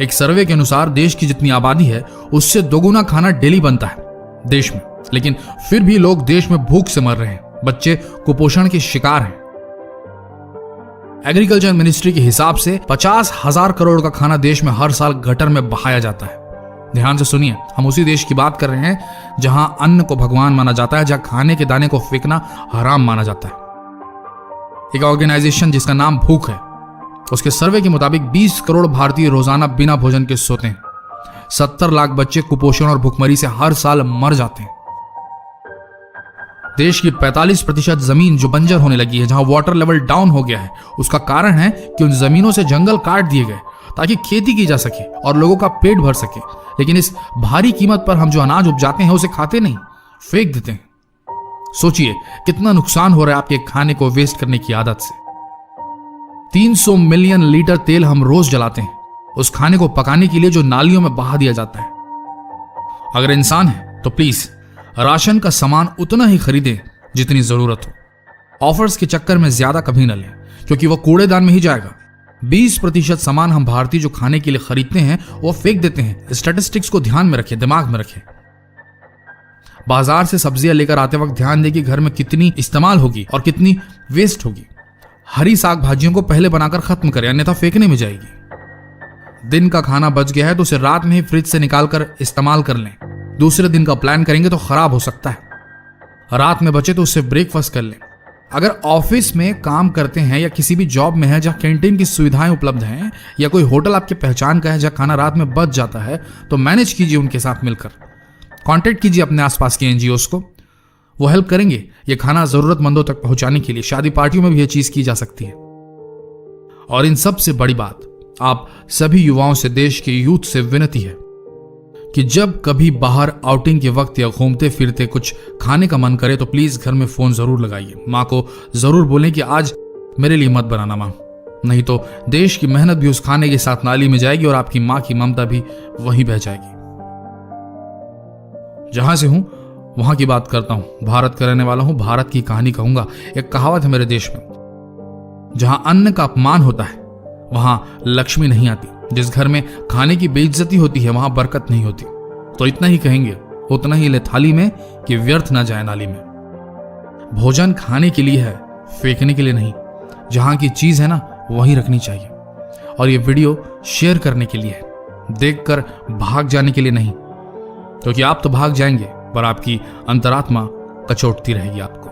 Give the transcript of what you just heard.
एक सर्वे के अनुसार देश की जितनी आबादी है उससे दोगुना खाना डेली बनता है देश में, लेकिन फिर भी लोग देश में भूख से मर रहे हैं, बच्चे कुपोषण के शिकार हैं। एग्रीकल्चर मिनिस्ट्री के हिसाब से 50,000 करोड़ का खाना देश में हर साल गटर में बहाया जाता है। ध्यान से सुनिए, हम उसी देश की बात कर रहे हैं जहां अन्न को भगवान माना जाता है, जहां खाने के दाने को फेंकना हराम माना जाता है। एक ऑर्गेनाइजेशन जिसका नाम भूख है, उसके सर्वे के मुताबिक 20 करोड़ भारतीय रोजाना बिना भोजन के सोते हैं। 70 लाख बच्चे कुपोषण और भुखमरी से हर साल मर जाते हैं। देश की 45% जमीन जो बंजर होने लगी है, जहां वाटर लेवल डाउन हो गया है, उसका कारण है कि उन जमीनों से जंगल काट दिए गए ताकि खेती की जा सके और लोगों का पेट भर सके। लेकिन इस भारी कीमत पर हम जो अनाज उपजाते हैं उसे खाते नहीं, फेंक देते हैं। सोचिए कितना नुकसान हो रहा है आपके खाने को वेस्ट करने की आदत से। 300 मिलियन लीटर तेल हम रोज जलाते हैं उस खाने को पकाने के लिए जो नालियों में बहा दिया जाता है। अगर इंसान है तो प्लीज राशन का सामान उतना ही खरीदें जितनी जरूरत हो। ऑफर्स के चक्कर में ज्यादा कभी न लें, क्योंकि वो कूड़ेदान में ही जाएगा। 20% सामान हम भारतीय जो खाने के लिए खरीदते हैं वो फेंक देते हैं। स्टैटिस्टिक्स को ध्यान में रखें, दिमाग में रखें। बाजार से सब्जियां लेकर आते वक्त ध्यान दें कि घर में कितनी इस्तेमाल होगी और कितनी वेस्ट होगी। हरी साग भाजियों को पहले बनाकर खत्म करें, अन्यथा फेंकने में जाएगी। दिन का खाना बच गया है तो उसे रात में ही फ्रिज से निकालकर इस्तेमाल कर लें। दूसरे दिन का प्लान करेंगे तो खराब हो सकता है। रात में बचे तो उससे ब्रेकफास्ट कर लें। अगर ऑफिस में काम करते हैं या किसी भी जॉब में है जहां कैंटीन की सुविधाएं उपलब्ध हैं, या कोई होटल आपके पहचान का है जहां खाना रात में बच जाता है, तो मैनेज कीजिए उनके साथ मिलकर। कांटेक्ट कीजिए अपने आसपास के एनजीओस को, वो हेल्प करेंगे ये खाना जरूरतमंदों तक पहुंचाने के लिए। शादी पार्टियों में भी ये चीज की जा सकती है। और इन सबसे बड़ी बात, आप सभी युवाओं से, देश के यूथ से विनती है कि जब कभी बाहर आउटिंग के वक्त या घूमते फिरते कुछ खाने का मन करे तो प्लीज घर में फोन जरूर लगाइए। माँ को जरूर बोलें कि आज मेरे लिए मत बनाना माँ, नहीं तो देश की मेहनत भी उस खाने के साथ नाली में जाएगी और आपकी माँ की ममता भी वहीं बह जाएगी। जहां से हूं वहां की बात करता हूं, भारत का रहने वाला हूं, भारत की कहानी कहूंगा। एक कहावत है मेरे देश में, जहां अन्न का अपमान होता है वहां लक्ष्मी नहीं आती। जिस घर में खाने की बेइज्जती होती है वहां बरकत नहीं होती। तो इतना ही कहेंगे, उतना ही ले थाली में कि व्यर्थ ना जाए नाली में। भोजन खाने के लिए है, फेंकने के लिए नहीं। जहां की चीज है ना वहीं रखनी चाहिए। और ये वीडियो शेयर करने के लिए है, देखकर भाग जाने के लिए नहीं, क्योंकि आप तो भाग जाएंगे पर आपकी अंतरात्मा कचोटती रहेगी आपको।